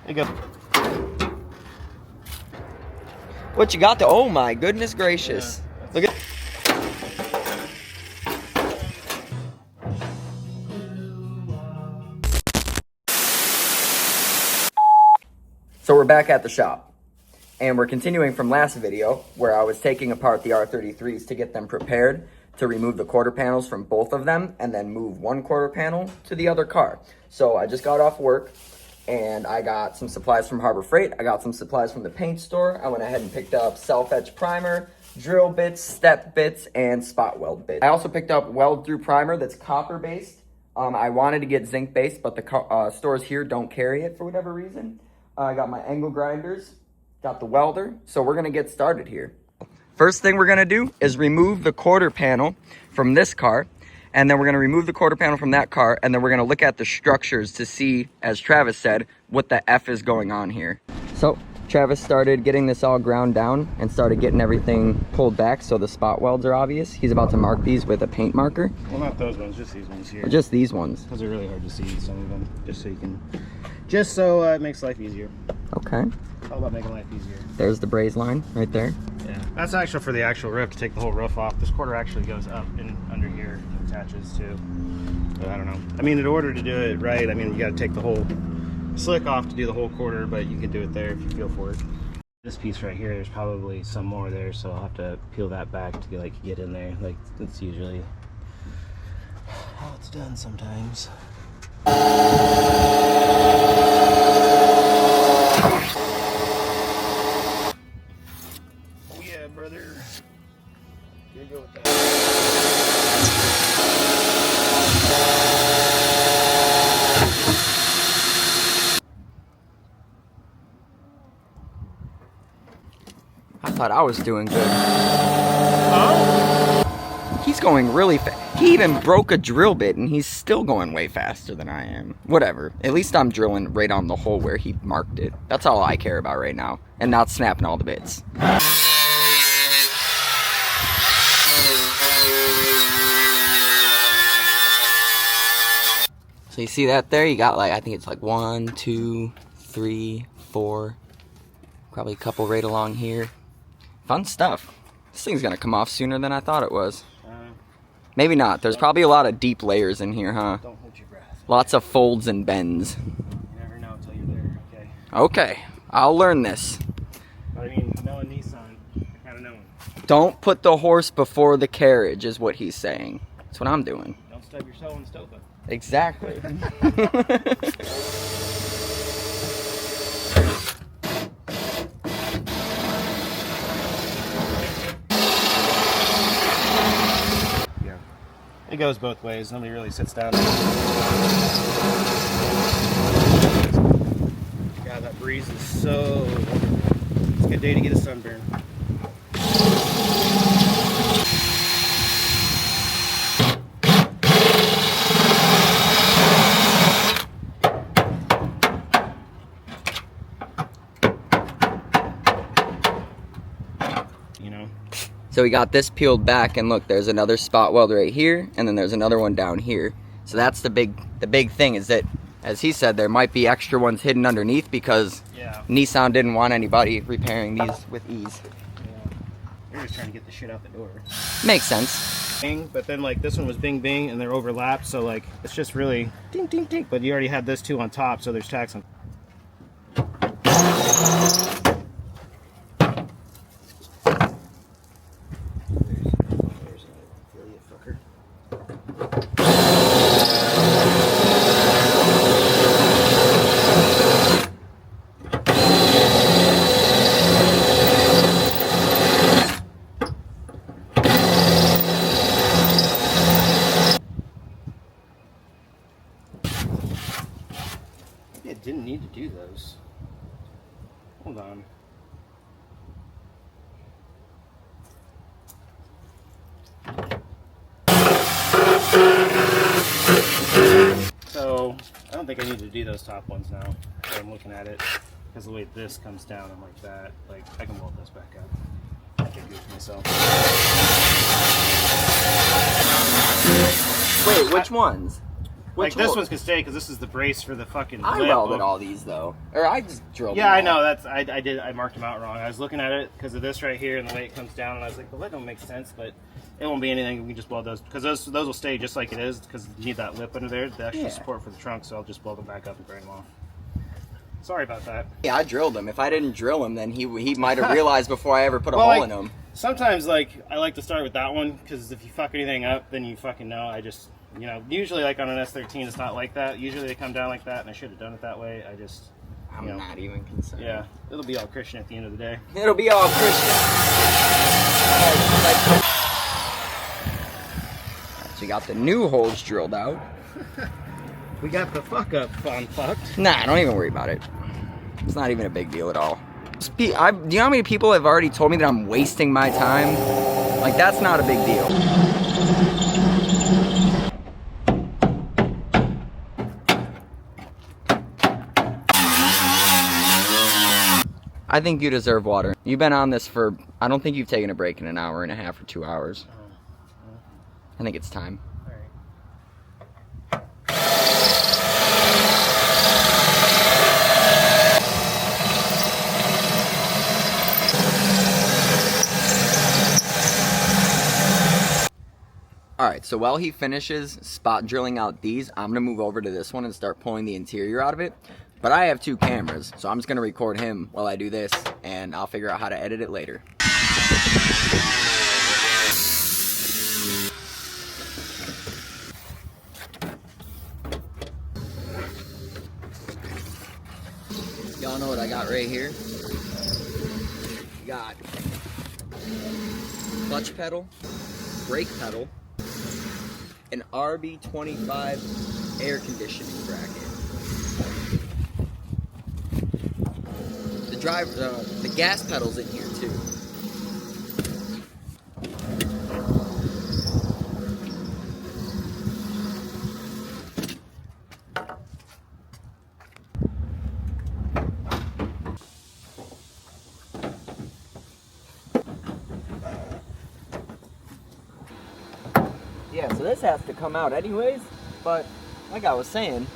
There you go. What you got? Oh my goodness gracious! Yeah. Look at. So we're back at the shop, and we're continuing from last video where I was taking apart the R33s to get them prepared to remove the quarter panels from both of them and then move one quarter panel to the other car. So I just got off work and I got some supplies from Harbor Freight. I got some supplies from the paint store. I went ahead and picked up self-etch primer, drill bits, step bits, and spot weld bits. I also picked up weld through primer that's copper based. I wanted to get zinc based, but the stores here don't carry it for whatever reason. I got my angle grinders, got the welder, so we're gonna get started here. First thing we're gonna do is remove the quarter panel from this car, and then we're gonna remove the quarter panel from that car, and then we're gonna look at the structures to see, as Travis said, what the F is going on here. So Travis started getting this all ground down and started getting everything pulled back so the spot welds are obvious. He's about to mark these with a paint marker. Well, not those ones, just these ones here. Or just these ones. Because they're really hard to see, some of them, just so it makes life easier. Okay. It's all about making life easier. There's the braze line right there. Yeah, that's actually for the actual roof, to take the whole roof off. This quarter actually goes up and under here, attaches to, but I don't know. I mean, in order to do it right, I mean, you got to take the whole slick off to do the whole quarter, but you can do it there if you feel for it. This piece right here, there's probably some more there, so I'll have to peel that back to get in there. Like, that's usually how it's done sometimes. Oh yeah, brother. Here you go with that. I thought I was doing good. Oh? He's going really fast. He even broke a drill bit and he's still going way faster than I am. Whatever. At least I'm drilling right on the hole where he marked it. That's all I care about right now. And not snapping all the bits. So you see that there? You got like, I think it's like 1, 2, 3, 4. Probably a couple right along here. Fun stuff. This thing's gonna come off sooner than I thought it was. Maybe not. There's probably a lot of deep layers in here, huh? Don't hold your breath. Lots of folds and bends. You never know until you're there, okay? Okay, I'll learn this. I mean, knowing Nissan, I kind of know him. Don't put the horse before the carriage is what he's saying. That's what I'm doing. Don't stub your toe in the stove. Exactly. It goes both ways. Nobody really sits down. God, that breeze is so wonderful. It's a good day to get a sunburn. You know? So we got this peeled back, and look, there's another spot weld right here, and then there's another one down here. So that's the big thing, is that, as he said, there might be extra ones hidden underneath because Nissan didn't want anybody repairing these with ease. Yeah. They're just trying to get the shit out the door. Makes sense. Bing, but then like this one was bing bing, and they're overlapped, so like it's just really ding ding ding. But you already had this two on top, so there's tacks on. It didn't need to do those. Hold on. So I don't think I need to do those top ones now that I'm looking at it, because the way this comes down and like that, like I can weld this back up. I can do it myself. Wait, which ones? Like this one's gonna stay because this is the brace for the fucking I lip. welded all these though. Or I just drilled them I all. know. I marked them out wrong. I was looking at it because of this right here and the way it comes down, and I was like, well, that don't make sense, but it won't be anything. We can just weld those because those will stay just like it is because you need that lip under there, the extra support for the trunk. So I'll just weld them back up and burn them off. Sorry about that. Yeah, I drilled him. If I didn't drill him, then he might have realized before I ever put a hole in him. Sometimes, like, I like to start with that one because if you fuck anything up, then you fucking know. I just, you know, usually like on an S13, it's not like that. Usually they come down like that, and I should have done it that way. I'm not even concerned. Yeah, it'll be all Christian at the end of the day. It'll be all Christian. So you got the new holes drilled out. We got the fuck up unfucked. Nah, don't even worry about it. It's not even a big deal at all. Do you know how many people have already told me that I'm wasting my time? Like, that's not a big deal. I think you deserve water. You've been on this for, I don't think you've taken a break in an hour and a half or 2 hours. I think it's time. Alright, so while he finishes spot drilling out these, I'm going to move over to this one and start pulling the interior out of it. But I have 2 cameras, so I'm just going to record him while I do this, and I'll figure out how to edit it later. Y'all know what I got right here? Got clutch pedal, brake pedal, an RB25 air conditioning bracket. The gas pedal's in here too. Yeah, so this has to come out anyways, but like I was saying,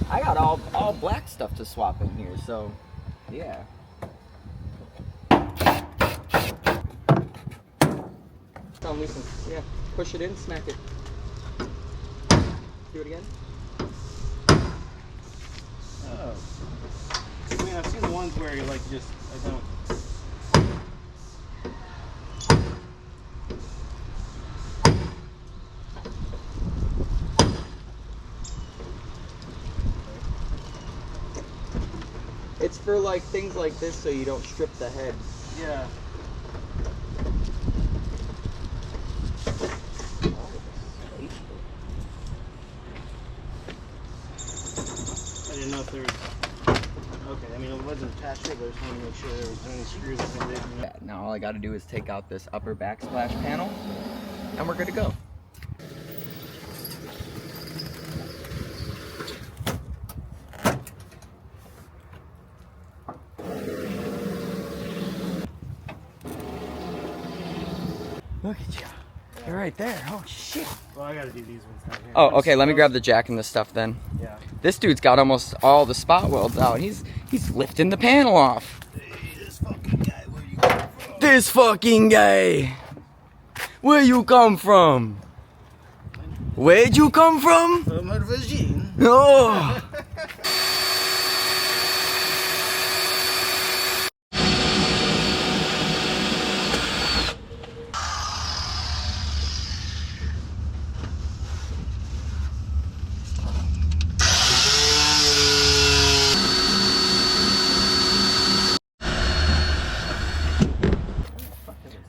I got all black stuff to swap in here, so yeah. Listen, yeah, push it in, smack it. Do it again. Oh. I mean, I've seen the ones where you're like just, I don't. It's for like things like this so you don't strip the head. Yeah. I didn't know if there was. Okay, I mean it wasn't attached to it, but I just wanted to make sure there was any screws that they did. You know? Yeah, now all I got to do is take out this upper backsplash panel, and we're good to go. Look at you. You're right there. Oh, shit. Well, I gotta do these ones down here. Oh, okay. Let me grab the jack and the stuff then. Yeah. This dude's got almost all the spot welds out. He's lifting the panel off. Hey, this fucking guy, where you come from? This fucking guy. Where you come from? Where'd you come from? From Argentina. Oh.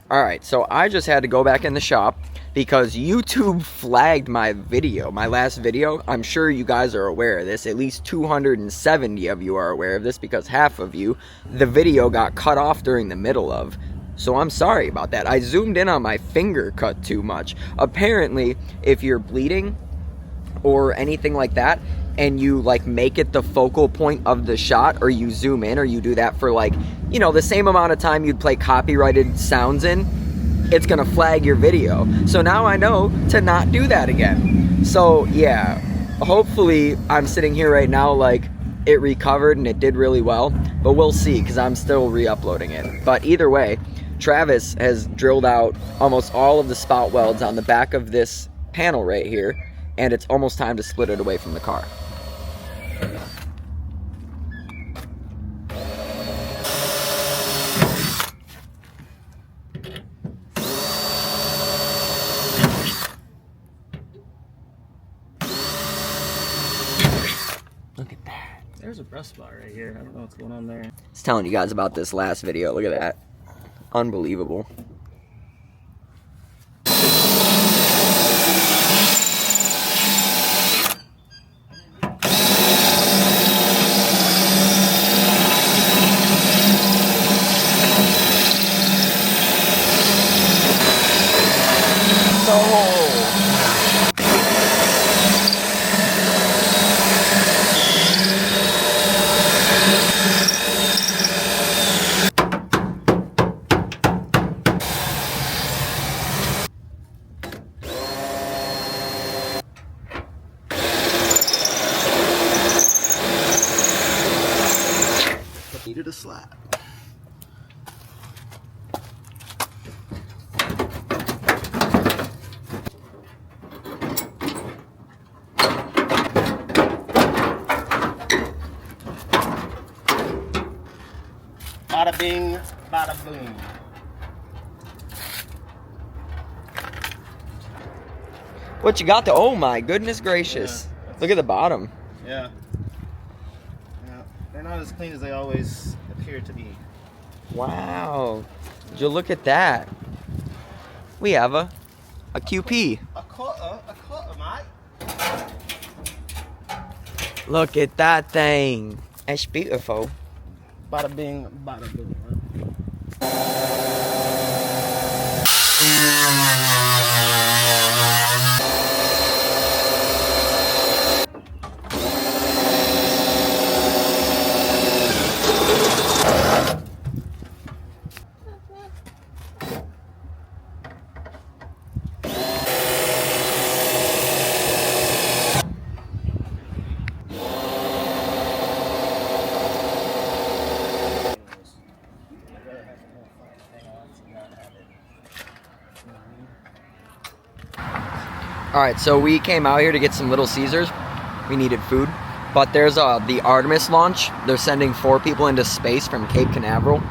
Alright, so I just had to go back in the shop because YouTube flagged my video, my last video. I'm sure you guys are aware of this. At least 270 of you are aware of this because half of you, the video got cut off during the middle of. So I'm sorry about that. I zoomed in on my finger cut too much. Apparently, if you're bleeding or anything like that, and you like make it the focal point of the shot, or you zoom in, or you do that for like, you know, the same amount of time you'd play copyrighted sounds in, it's gonna flag your video. So now I know to not do that again. So yeah, hopefully I'm sitting here right now like it recovered and it did really well, but we'll see because I'm still re-uploading it. But either way, Travis has drilled out almost all of the spout welds on the back of this panel right here, and it's almost time to split it away from the car. Look at that. There's a rust spot right here. I don't know what's going on there. I was telling you guys about this last video. Look at that. Unbelievable. Needed a slap. Bada bing, bada boom. What you got to, oh my goodness gracious. Yeah, look at the bottom. Yeah. Yeah. They're not as clean as they always appear to be. Wow. Did you look at that? We have a QP. A cutter, mate. Look at that thing. That's beautiful. Bada bing, bada boom. Alright, so we came out here to get some Little Caesars. We needed food. But there's the Artemis launch. They're sending 4 people into space from Cape Canaveral.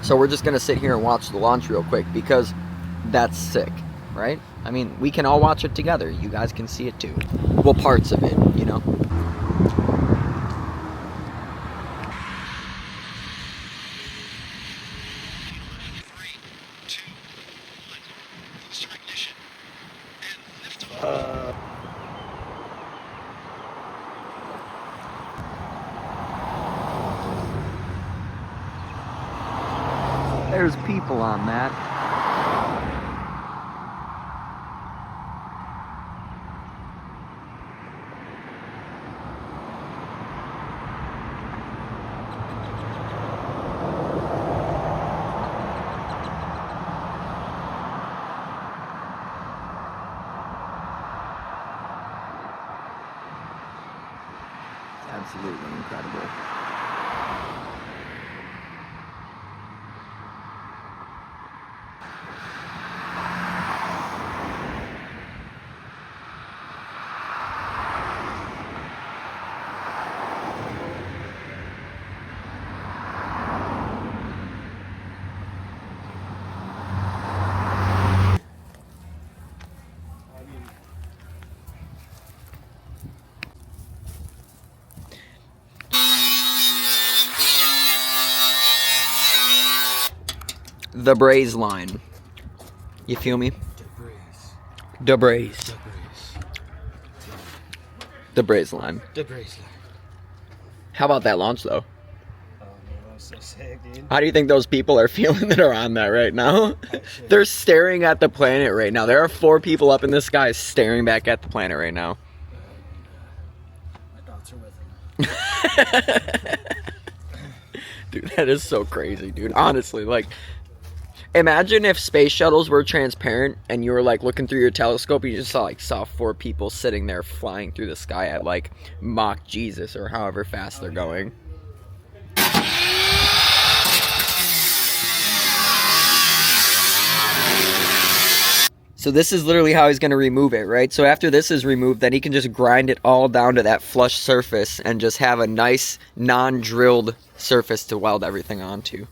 So we're just going to sit here and watch the launch real quick because that's sick, right? I mean, we can all watch it together. You guys can see it too. Well, parts of it, you know. There's people on that. Absolutely incredible. The braze line. You feel me? The braze. The braze line. The bracelet. How about that launch though? Oh man, that was so sick, dude. How do you think those people are feeling that are on that right now? They're staring at the planet right now. There are 4 people up in the sky staring back at the planet right now. My thoughts are with them. Dude, that is so crazy, dude. Honestly, like, Imagine if space shuttles were transparent and you were like looking through your telescope and you just saw 4 people sitting there flying through the sky at like Mach Jesus or however fast they're going. So this is literally how he's going to remove it, right? So after this is removed, then he can just grind it all down to that flush surface and just have a nice non-drilled surface to weld everything onto.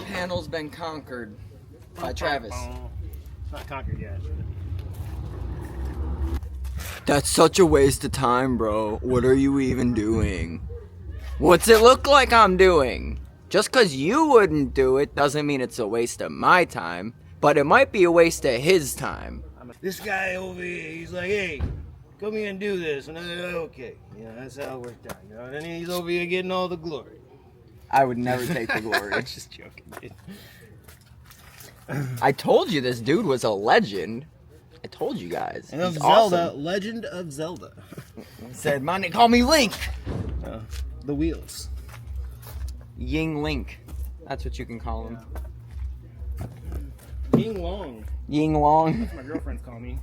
Panel's been conquered by Travis. It's not conquered yet. That's such a waste of time, bro. What are you even doing? What's it look like I'm doing? Just because you wouldn't do it doesn't mean it's a waste of my time, but it might be a waste of his time. This guy over here, he's like, hey, come here and do this. And I'm like, okay. Yeah, that's how it worked out. You know, and then he's over here getting all the glory. I would never take the glory. I'm just joking, dude. I told you this dude was a legend. I told you guys. And of He's Zelda, awesome. Legend of Zelda. Said, my name, call me Link. The wheels. Ying Link. That's what you can call him. Ying Long. Ying Long. That's what my girlfriends call me.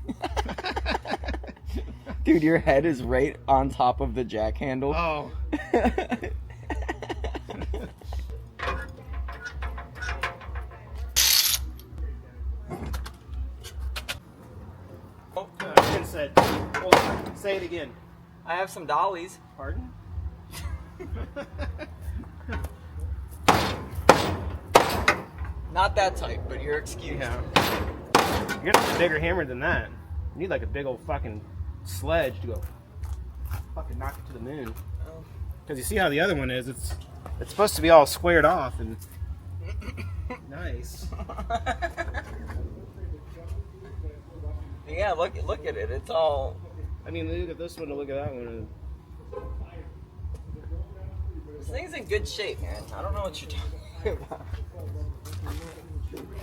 Dude, your head is right on top of the jack handle. Oh. Said, well, say it again. I have some dollies. Pardon? Not that tight, but you're excused. Yeah. You're gonna need a bigger hammer than that. You need like a big old fucking sledge to go fucking knock it to the moon. Because you see how the other one is, it's supposed to be all squared off and nice. Yeah, look at it. It's all. I mean, look at this one and look at that one. This thing's in good shape, man. I don't know what you're talking about.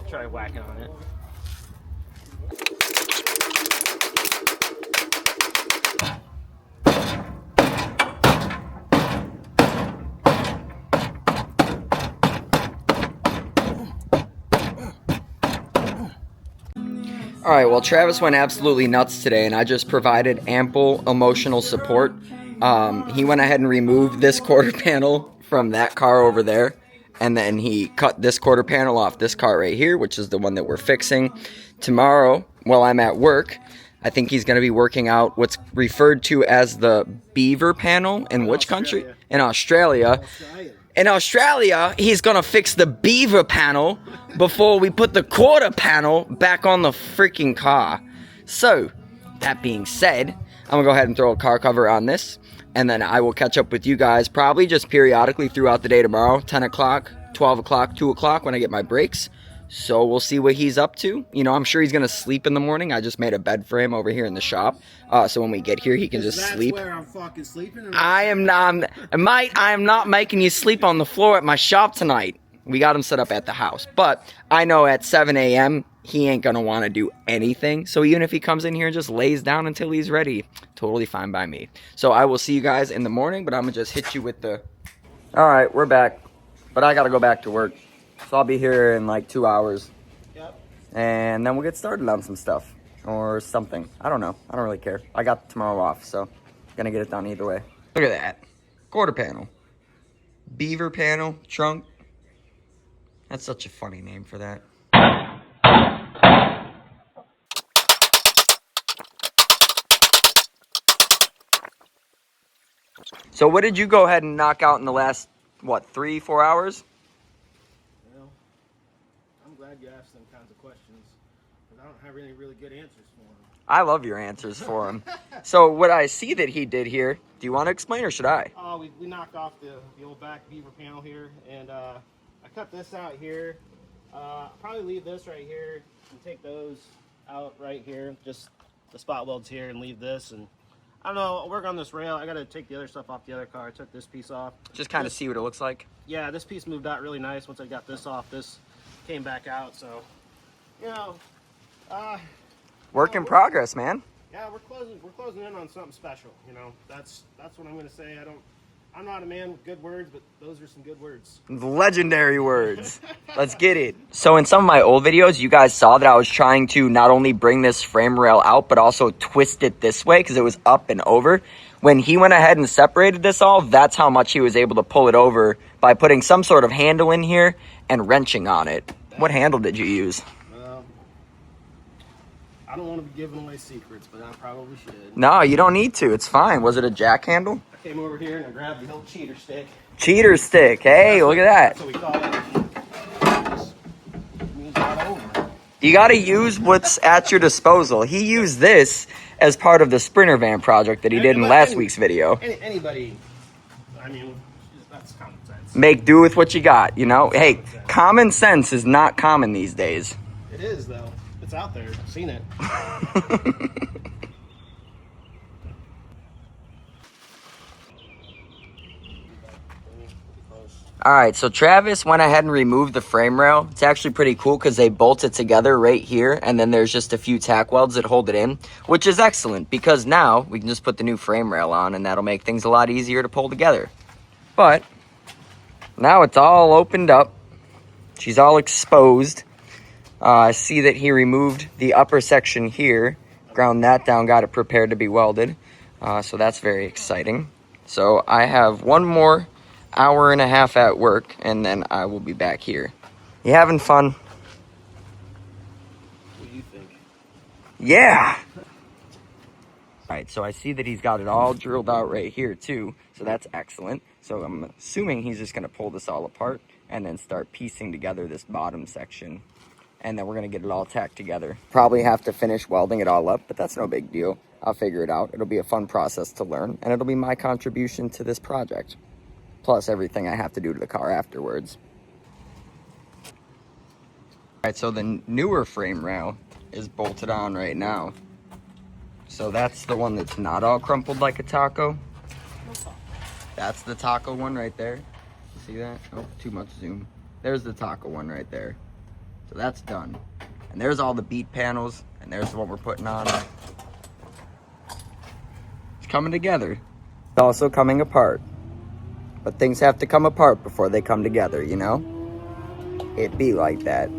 Try whacking on it. Alright, well, Travis went absolutely nuts today, and I just provided ample emotional support. He went ahead and removed this quarter panel from that car over there, and then he cut this quarter panel off this car right here, which is the one that we're fixing. Tomorrow, while I'm at work, I think he's going to be working out what's referred to as the beaver panel. In which country? In Australia. In Australia, he's going to fix the beaver panel before we put the quarter panel back on the freaking car. So, that being said, I'm going to go ahead and throw a car cover on this. And then I will catch up with you guys probably just periodically throughout the day tomorrow. 10 o'clock, 12 o'clock, 2 o'clock when I get my breaks. So we'll see what he's up to. You know, I'm sure he's going to sleep in the morning. I just made a bed for him over here in the shop. So when we get here, he can just sleep. That's where I'm fucking sleeping? I am not making you sleep on the floor at my shop tonight. We got him set up at the house. But I know at 7 a.m., he ain't going to want to do anything. So even if he comes in here and just lays down until he's ready, totally fine by me. So I will see you guys in the morning, but I'm going to just hit you with the... All right, we're back. But I got to go back to work. So I'll be here in like 2 hours. Yep. And then we'll get started on some stuff. Or something. I don't know. I don't really care. I got tomorrow off, so gonna get it done either way. Look at that. Quarter panel. Beaver panel. Trunk. That's such a funny name for that. So what did you go ahead and knock out in the last, what, 3-4 hours? Well, I'm glad you asked them kinds of questions, because I don't have any really good answers for them. I love your answers for him. So what I see that he did here, do you want to explain or should I? Oh, we knocked off the old back beaver panel here, and I cut this out here. I'll probably leave this right here and take those out right here, just the spot welds here, and leave this. And I don't know, I'll work on this rail. I got to take the other stuff off the other car. I took this piece off. Just kind of see what it looks like. Yeah, this piece moved out really nice. Once I got this off, this came back out. So, you know, work in progress, man. yeah, we're closing in on something special. You know, that's what I'm gonna say. I'm not a man with good words, but those are some good words. Legendary words. Let's get it. So in some of my old videos, you guys saw that I was trying to not only bring this frame rail out, but also twist it this way because it was up and over. When he went ahead and separated this all, that's how much he was able to pull it over by putting some sort of handle in here and wrenching on it. What handle did you use? I don't want to be giving away secrets, but I probably should. No, you don't need to. It's fine. Was it a jack handle? I came over here and I grabbed the old cheater stick. Cheater stick. Hey, look at that. That's what we call it. Just means all over. You got to use what's at your disposal. He used this as part of the Sprinter van project that he did in last week's video. Anybody, I mean, that's common sense. Make do with what you got, you know? Hey, common sense is not common these days. It is, though. It's out there. I've seen it. All right, so Travis went ahead and removed the frame rail. It's actually pretty cool because they bolt it together right here, and then there's just a few tack welds that hold it in, which is excellent because now we can just put the new frame rail on, and that'll make things a lot easier to pull together. But now it's all opened up. She's all exposed. I see that he removed the upper section here, ground that down, got it prepared to be welded. So that's very exciting. So I have one more hour and a half at work, and then I will be back here. You having fun? What do you think? Yeah! Alright, so I see that he's got it all drilled out right here too, so that's excellent. So I'm assuming he's just going to pull this all apart and then start piecing together this bottom section. And then we're going to get it all tacked together. Probably have to finish welding it all up, but that's no big deal. I'll figure it out. It'll be a fun process to learn, and it'll be my contribution to this project. Plus everything I have to do to the car afterwards. Alright, so the newer frame rail is bolted on right now. So that's the one that's not all crumpled like a taco. That's the taco one right there. See that? Oh, too much zoom. There's the taco one right there. So that's done. And there's all the beat panels, and there's what we're putting on. It's coming together. It's also coming apart. But things have to come apart before they come together, you know? It be like that.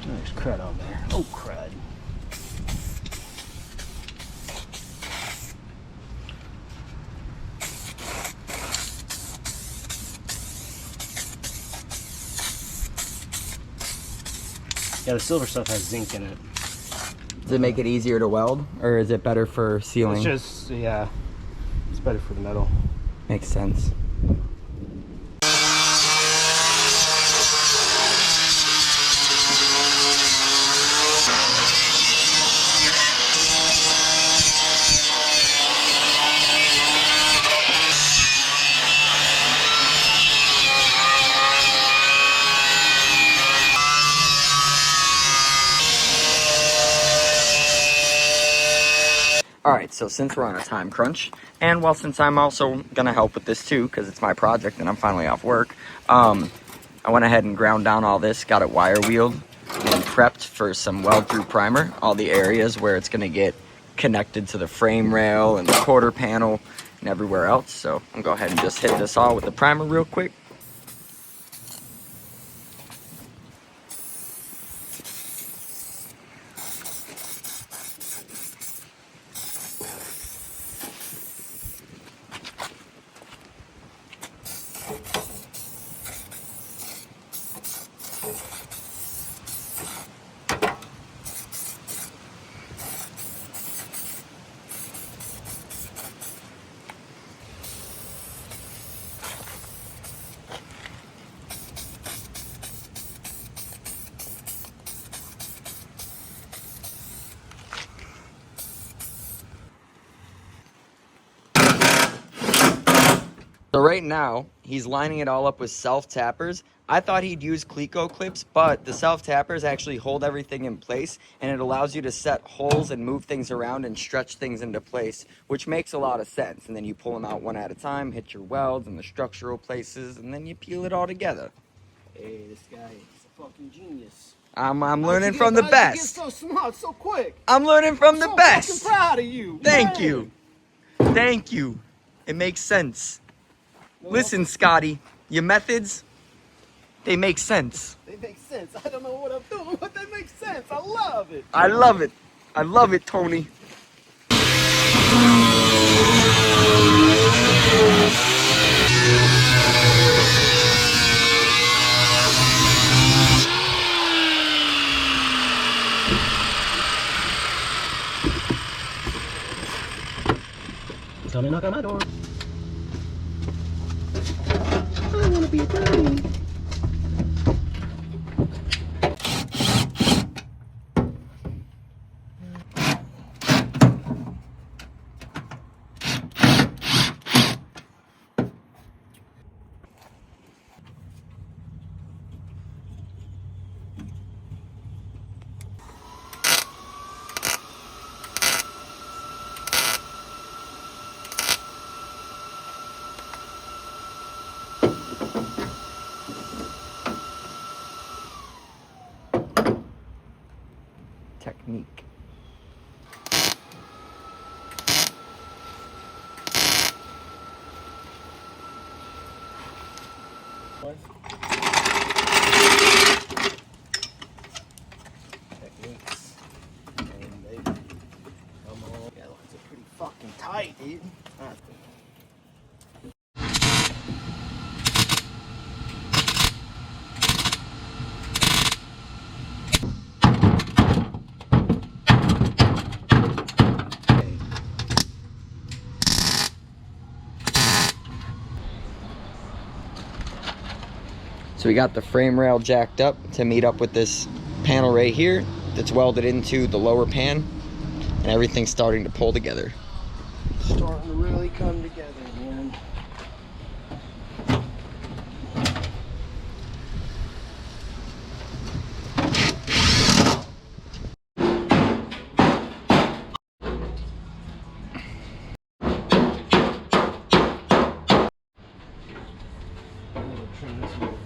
There's crud on there. Oh, crud. Yeah, the silver stuff has zinc in it. Does it make it easier to weld, or is it better for sealing? It's just, yeah, it's better for the metal. Makes sense. Alright, so since we're on a time crunch, and well, since I'm also going to help with this too, because it's my project and I'm finally off work, I went ahead and ground down all this, got it wire wheeled, and prepped for some weld-through primer, all the areas where it's going to get connected to the frame rail and the quarter panel and everywhere else. So I'm gonna go ahead and just hit this all with the primer real quick. So right now, he's lining it all up with self-tappers. I thought he'd use Cleco clips, but the self-tappers actually hold everything in place, and it allows you to set holes and move things around and stretch things into place, which makes a lot of sense. And then you pull them out one at a time, hit your welds and the structural places, and then you peel it all together. Hey, this guy is a fucking genius. I'm learning from the best. You get so smart so quick. I'm learning from the best. I'm so fucking proud of you. Thank you. Thank you. It makes sense. Listen, Scotty, your methods, they make sense. They make sense. I don't know what I'm doing, but they make sense. I love it. I love it. I love it, Tony. Come and knock on my door. I want to be a daddy. Technique. What? Techniques. And they come on. Yeah, lines are pretty fucking tight, dude. So we got the frame rail jacked up to meet up with this panel right here that's welded into the lower pan, and everything's starting to pull together. Starting to really come together, man. Trim this motherfucker.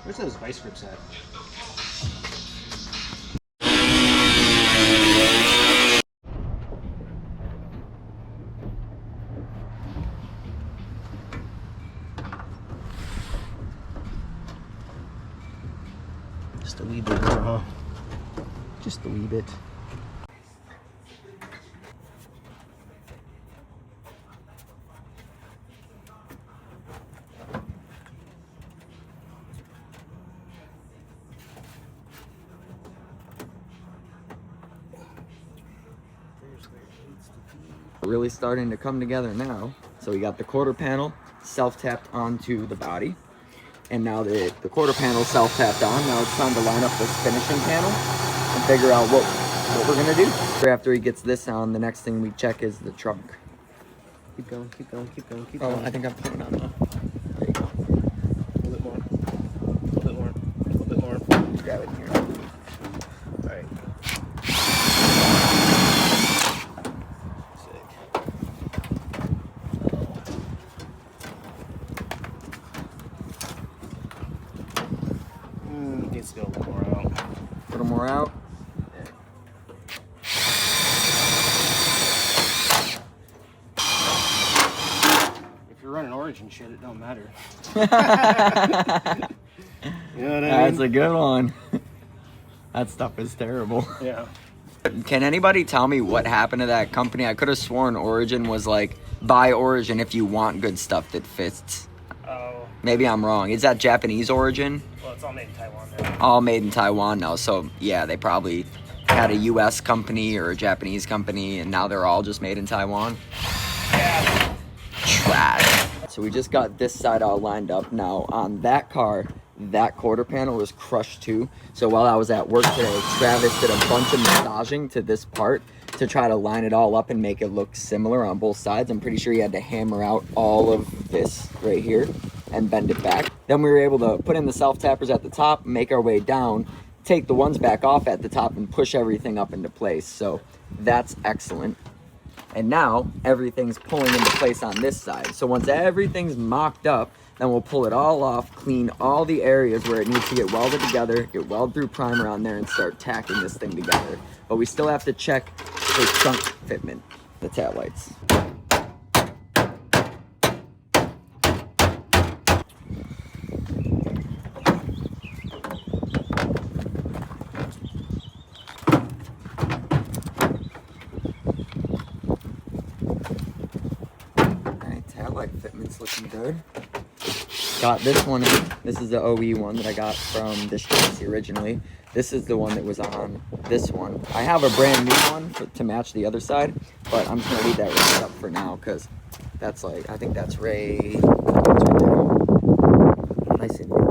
Where's those vice grips at? Just a wee bit more, huh? Just a wee bit. Really starting to come together now. So we got the quarter panel self-tapped onto the body. And now the quarter panel self-tapped on. Now it's time to line up this finishing panel and figure out what we're gonna do. After he gets this on, the next thing we check is the trunk. Keep going, keep going, keep going, keep Oh, going. I think I'm putting on now. There you go. A little bit more. A little bit more. A little bit more. Grab it here. All right. Sick. Needs to go a little more out. A little more out. If you're running Origin shit, it don't matter. You know what I mean? That's a good one. That stuff is terrible. Yeah. Can anybody tell me what happened to that company? I could have sworn Origin was like, buy Origin if you want good stuff that fits. Oh. Maybe I'm wrong. Is that Japanese Origin? Well, it's all made in Taiwan now. All made in Taiwan now. So yeah, they probably had a US company or a Japanese company and now they're all just made in Taiwan. Yeah. Trash. So we just got this side all lined up. Now on that car, that quarter panel was crushed too. So while I was at work today, Travis did a bunch of massaging to this part to try to line it all up and make it look similar on both sides. I'm pretty sure he had to hammer out all of this right here and bend it back. Then we were able to put in the self-tappers at the top, make our way down, take the ones back off at the top and push everything up into place. So that's excellent. And now everything's pulling into place on this side. So once everything's mocked up, then we'll pull it all off, clean all the areas where it needs to get welded together, get weld through primer on there and start tacking this thing together. But we still have to check for chunk fitment, the tail lights. Tail light fitment's looking good. Got this one in. This is the OE one that I got from this chassis originally. This is the one that was on this one. I have a brand new one to match the other side, but I'm just gonna leave that right up for now because that's like, I think that's right there. Nice in here.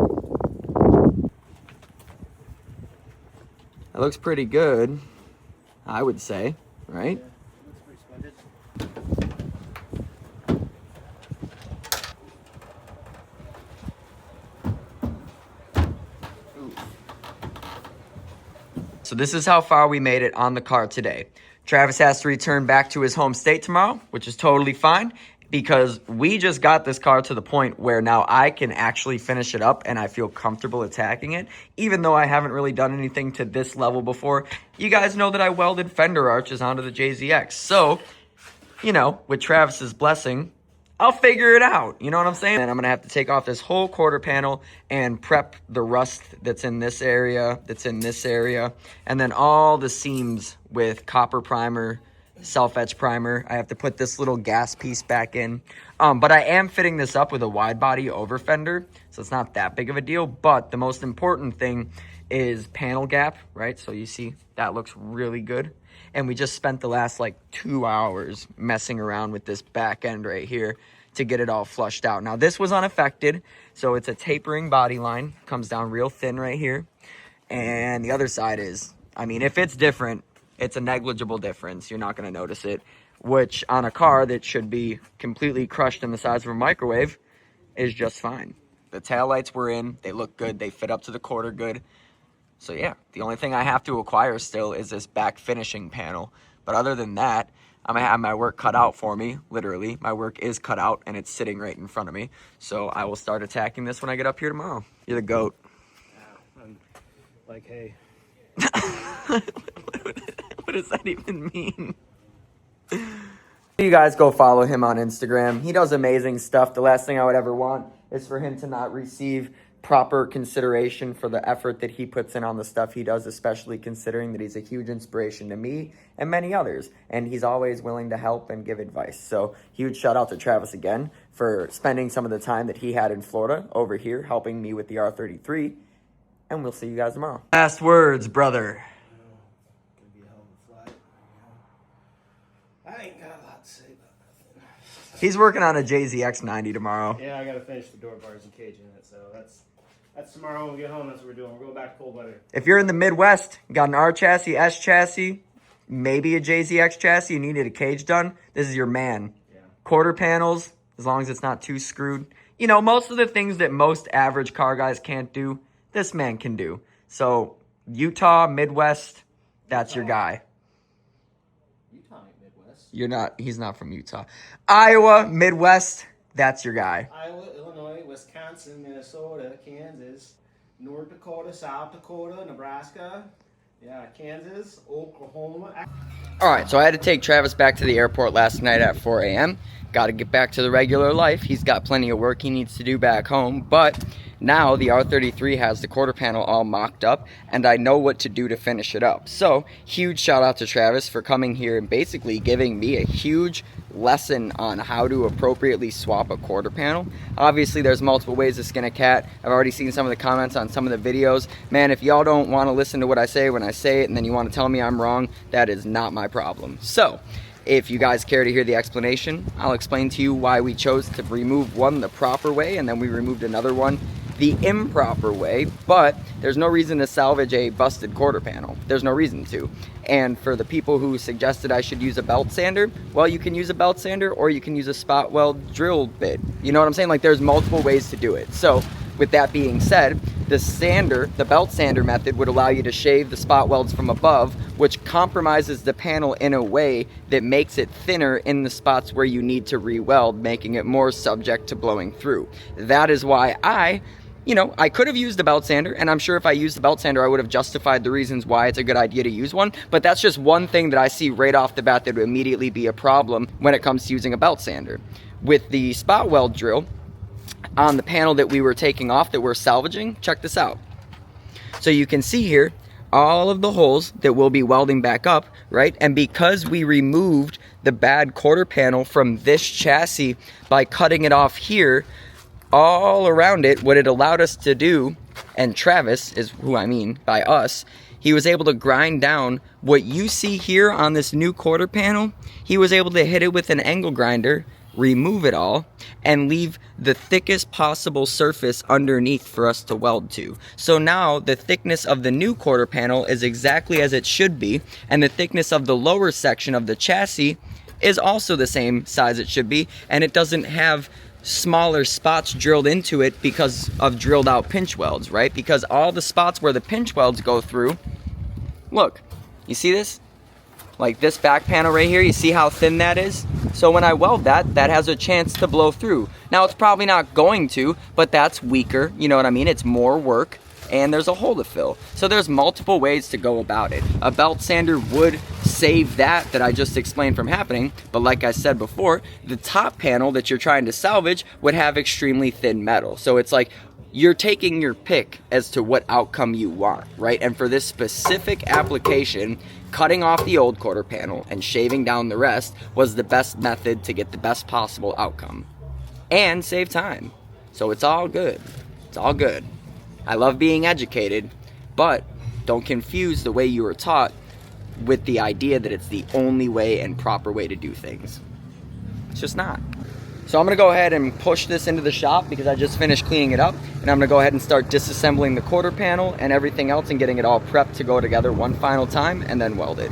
That looks pretty good, I would say, right? Looks pretty splendid. So this is how far we made it on the car today. Travis has to return back to his home state tomorrow, which is totally fine because we just got this car to the point where now I can actually finish it up and I feel comfortable attacking it, even though I haven't really done anything to this level before. You guys know that I welded fender arches onto the JZX. So, you know, with Travis's blessing, I'll figure it out. You know what I'm saying? And I'm going to have to take off this whole quarter panel and prep the rust that's in this area, and then all the seams with copper primer, self-etch primer. I have to put this little gas piece back in. But I am fitting this up with a wide body over fender, so it's not that big of a deal. But the most important thing is panel gap, right? So you see that looks really good. And we just spent the last like 2 hours messing around with this back end right here to get it all flushed out. Now this was unaffected, so it's a tapering body line, comes down real thin right here. And the other side is, I mean, if it's different, it's a negligible difference. You're not gonna notice it, which on a car that should be completely crushed in the size of a microwave is just fine. The taillights were in, they look good, they fit up to the quarter good. So yeah, the only thing I have to acquire still is this back finishing panel. But other than that, I'm gonna have my work cut out for me, literally. My work is cut out and it's sitting right in front of me. So I will start attacking this when I get up here tomorrow. You're the GOAT. Yeah, I'm like, hey. What does that even mean? You guys go follow him on Instagram. He does amazing stuff. The last thing I would ever want is for him to not receive proper consideration for the effort that he puts in on the stuff he does, especially considering that he's a huge inspiration to me and many others. And he's always willing to help and give advice. So huge shout out to Travis again for spending some of the time that he had in Florida over here, helping me with the R33. And we'll see you guys tomorrow. Last words, brother. Gonna be a hell of a flight. I ain't got a lot to say. He's working on a JZX90 tomorrow. Yeah, I gotta finish the door bars and cage in it, so that's tomorrow when we get home. That's what we're doing. We're going back to cold weather. If you're in the Midwest, got an R chassis, S chassis, maybe a JZX chassis, you needed a cage done, this is your man. Yeah. Quarter panels, as long as it's not too screwed. You know, most of the things that most average car guys can't do, this man can do. So, Utah, Midwest, that's your guy. Utah ain't Midwest. He's not from Utah. Iowa, Midwest, that's your guy. Iowa, Illinois, Wisconsin, Minnesota, Kansas, North Dakota, South Dakota, Nebraska, yeah, Kansas, Oklahoma. All right, so I had to take Travis back to the airport last night at 4 a.m. Got to get back to the regular life. He's got plenty of work he needs to do back home, but now the R33 has the quarter panel all mocked up, and I know what to do to finish it up. So, huge shout out to Travis for coming here and basically giving me a huge lesson on how to appropriately swap a quarter panel. Obviously, there's multiple ways to skin a cat. I've already seen some of the comments on some of the videos. Man, if y'all don't want to listen to what I say when I say it, and then you want to tell me I'm wrong, that is not my problem. So, if you guys care to hear the explanation, I'll explain to you why we chose to remove one the proper way, and then we removed another one the improper way, but there's no reason to salvage a busted quarter panel. There's no reason to. And for the people who suggested I should use a belt sander, well, you can use a belt sander or you can use a spot weld drill bit. You know what I'm saying? Like, there's multiple ways to do it. So with that being said, the belt sander method would allow you to shave the spot welds from above, which compromises the panel in a way that makes it thinner in the spots where you need to re-weld, making it more subject to blowing through. That is why I could have used the belt sander, and I'm sure if I used the belt sander, I would have justified the reasons why it's a good idea to use one, but that's just one thing that I see right off the bat that would immediately be a problem when it comes to using a belt sander. With the spot weld drill, on the panel that we were taking off that we're salvaging, check this out. So you can see here all of the holes that we'll be welding back up, right? And because we removed the bad quarter panel from this chassis by cutting it off here, all around it, what it allowed us to do, and Travis is who I mean by us, he was able to grind down what you see here on this new quarter panel. He was able to hit it with an angle grinder, remove it all, and leave the thickest possible surface underneath for us to weld to. So now the thickness of the new quarter panel is exactly as it should be, and the thickness of the lower section of the chassis is also the same size it should be, and it doesn't have smaller spots drilled into it because of drilled out pinch welds, right? Because all the spots where the pinch welds go through, look, you see this? Like this back panel right here, you see how thin that is? So when I weld that has a chance to blow through. Now it's probably not going to, but that's weaker, you know what I mean? It's more work, and there's a hole to fill. So there's multiple ways to go about it. A belt sander would save that I just explained from happening, but like I said before, the top panel that you're trying to salvage would have extremely thin metal. So it's like you're taking your pick as to what outcome you want, right? And for this specific application, cutting off the old quarter panel and shaving down the rest was the best method to get the best possible outcome and save time. So it's all good. It's all good. I love being educated, but don't confuse the way you were taught with the idea that it's the only way and proper way to do things. It's just not. So I'm gonna go ahead and push this into the shop because I just finished cleaning it up, and I'm gonna go ahead and start disassembling the quarter panel and everything else and getting it all prepped to go together one final time and then weld it.